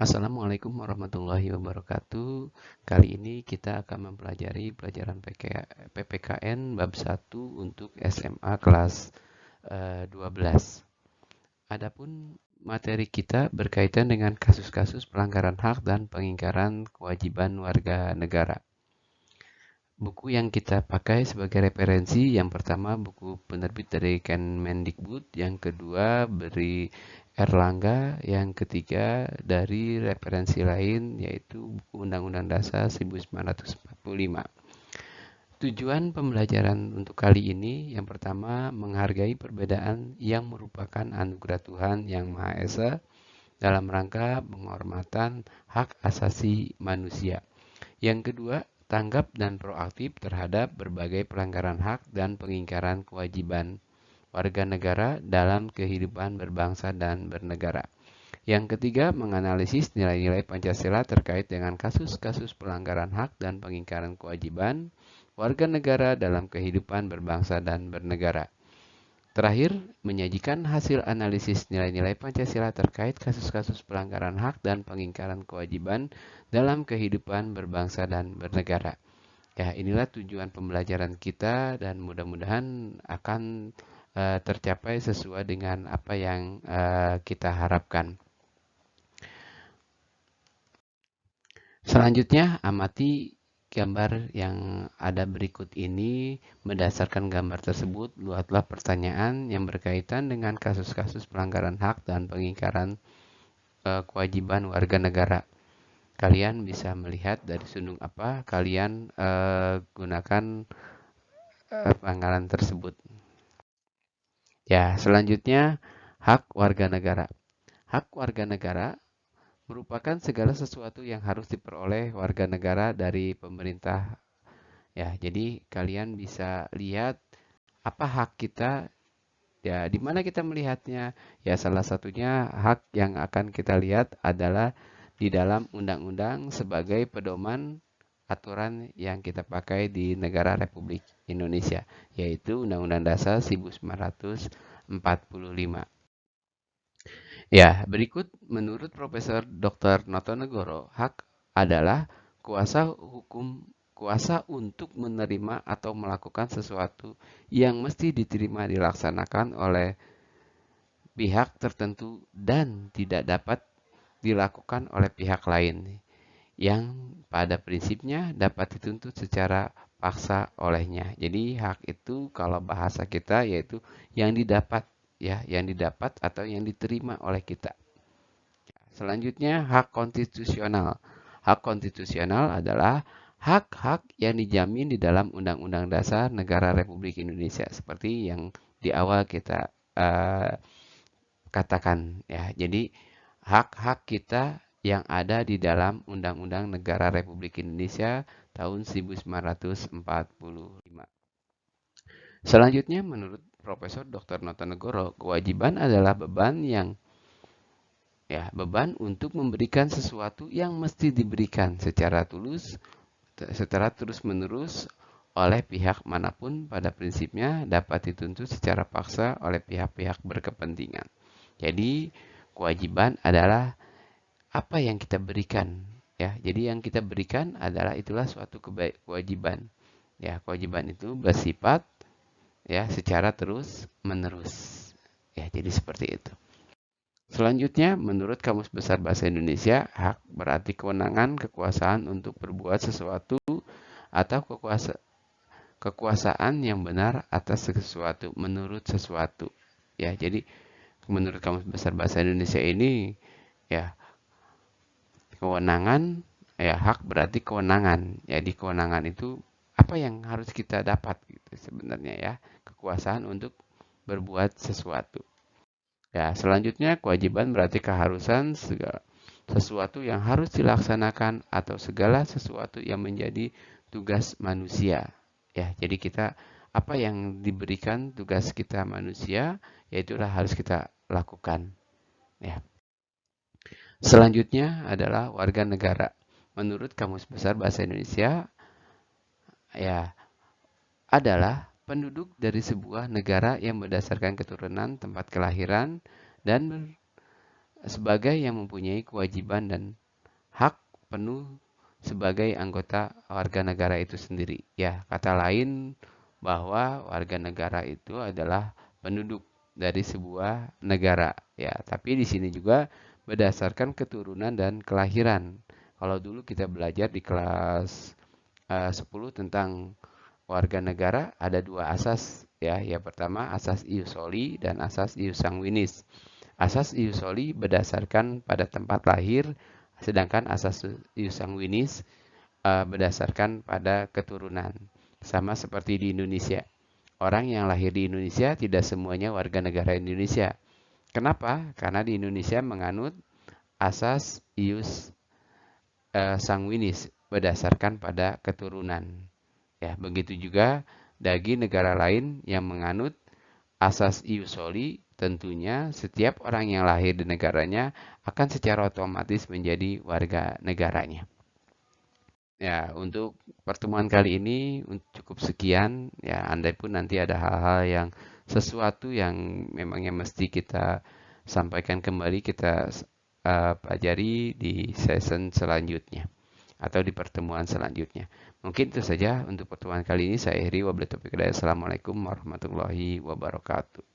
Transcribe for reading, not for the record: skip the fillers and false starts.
Assalamualaikum warahmatullahi wabarakatuh. Kali ini kita akan mempelajari pelajaran PPKN bab 1 untuk SMA kelas 12. Adapun materi kita berkaitan dengan kasus-kasus pelanggaran hak dan pengingkaran kewajiban warga negara. Buku yang kita pakai sebagai referensi, yang pertama buku penerbit dari Kemendikbud, yang kedua beri Erlangga, yang ketiga dari referensi lain yaitu buku Undang-Undang Dasar 1945. Tujuan pembelajaran untuk kali ini yang pertama menghargai perbedaan yang merupakan anugerah Tuhan Yang Maha Esa dalam rangka penghormatan hak asasi manusia. Yang kedua, tanggap dan proaktif terhadap berbagai pelanggaran hak dan pengingkaran kewajiban warga negara dalam kehidupan berbangsa dan bernegara. Yang ketiga, menganalisis nilai-nilai Pancasila terkait dengan kasus-kasus pelanggaran hak dan pengingkaran kewajiban warga negara dalam kehidupan berbangsa dan bernegara. Terakhir, menyajikan hasil analisis nilai-nilai Pancasila terkait kasus-kasus pelanggaran hak dan pengingkaran kewajiban dalam kehidupan berbangsa dan bernegara. Ya, inilah tujuan pembelajaran kita dan mudah-mudahan akan tercapai sesuai dengan apa yang kita harapkan. Selanjutnya, amati gambar yang ada berikut ini. Berdasarkan gambar tersebut, buatlah pertanyaan yang berkaitan dengan kasus-kasus pelanggaran hak dan pengingkaran kewajiban warga negara. Kalian bisa melihat dari sudut apa kalian gunakan pelanggaran tersebut. Ya, selanjutnya hak warga negara. Hak warga negara merupakan segala sesuatu yang harus diperoleh warga negara dari pemerintah. Ya, jadi kalian bisa lihat apa hak kita. Ya, di mana kita melihatnya? Ya, salah satunya hak yang akan kita lihat adalah di dalam undang-undang sebagai pedoman aturan yang kita pakai di negara Republik Indonesia, yaitu Undang-Undang Dasar 1945. Ya, berikut menurut Profesor Dr. Notonegoro, hak adalah kuasa untuk menerima atau melakukan sesuatu yang mesti diterima dilaksanakan oleh pihak tertentu dan tidak dapat dilakukan oleh pihak lain yang pada prinsipnya dapat dituntut secara paksa olehnya. Jadi hak itu kalau bahasa kita yaitu yang didapat, ya, yang didapat atau yang diterima oleh kita. Selanjutnya, hak konstitusional. Hak konstitusional adalah hak-hak yang dijamin di dalam Undang-Undang Dasar Negara Republik Indonesia seperti yang di awal kita katakan, ya. Jadi hak-hak kita yang ada di dalam Undang-Undang Negara Republik Indonesia tahun 1945. Selanjutnya, menurut Profesor Dr. Notonegoro, kewajiban adalah beban untuk memberikan sesuatu yang mesti diberikan secara terus-menerus oleh pihak manapun, pada prinsipnya dapat dituntut secara paksa oleh pihak-pihak berkepentingan. Jadi, kewajiban adalah apa yang kita berikan, ya. Jadi yang kita berikan adalah itulah suatu kewajiban. Ya, kewajiban itu bersifat ya secara terus-menerus. Ya, jadi seperti itu. Selanjutnya, menurut Kamus Besar Bahasa Indonesia, hak berarti kewenangan, kekuasaan untuk berbuat sesuatu atau kekuasaan yang benar atas sesuatu, menurut sesuatu. Ya, jadi menurut Kamus Besar Bahasa Indonesia ini, ya, kewenangan, ya, hak berarti kewenangan. Jadi kewenangan itu apa yang harus kita dapat gitu sebenarnya, ya. Kekuasaan untuk berbuat sesuatu. Ya, selanjutnya kewajiban berarti keharusan segala sesuatu yang harus dilaksanakan atau segala sesuatu yang menjadi tugas manusia. Ya, jadi kita apa yang diberikan tugas kita manusia, yaitulah harus kita lakukan. Ya. Selanjutnya adalah warga negara. Menurut Kamus Besar Bahasa Indonesia, ya, adalah penduduk dari sebuah negara yang berdasarkan keturunan, tempat kelahiran, dan sebagai yang mempunyai kewajiban dan hak penuh sebagai anggota warga negara itu sendiri. Ya, kata lain bahwa warga negara itu adalah penduduk dari sebuah negara. Ya, tapi di sini juga berdasarkan keturunan dan kelahiran. Kalau dulu kita belajar di kelas 10 tentang warga negara ada dua asas ya. Yang pertama asas ius soli dan asas ius sanguinis. Asas ius soli berdasarkan pada tempat lahir, sedangkan asas ius sanguinis berdasarkan pada keturunan. Sama seperti di Indonesia. Orang yang lahir di Indonesia tidak semuanya warga negara Indonesia. Kenapa? Karena di Indonesia menganut asas ius sanguinis berdasarkan pada keturunan. Ya, begitu juga bagi negara lain yang menganut asas ius soli, tentunya setiap orang yang lahir di negaranya akan secara otomatis menjadi warga negaranya. Ya, untuk pertemuan kali ini cukup sekian. Ya, andai pun nanti ada hal-hal yang sesuatu yang memangnya mesti kita sampaikan kembali, kita pelajari di season selanjutnya atau di pertemuan selanjutnya. Mungkin itu saja untuk pertemuan kali ini. Saya akhiri. Wabillahi taufiq hidayah. Assalamualaikum warahmatullahi wabarakatuh.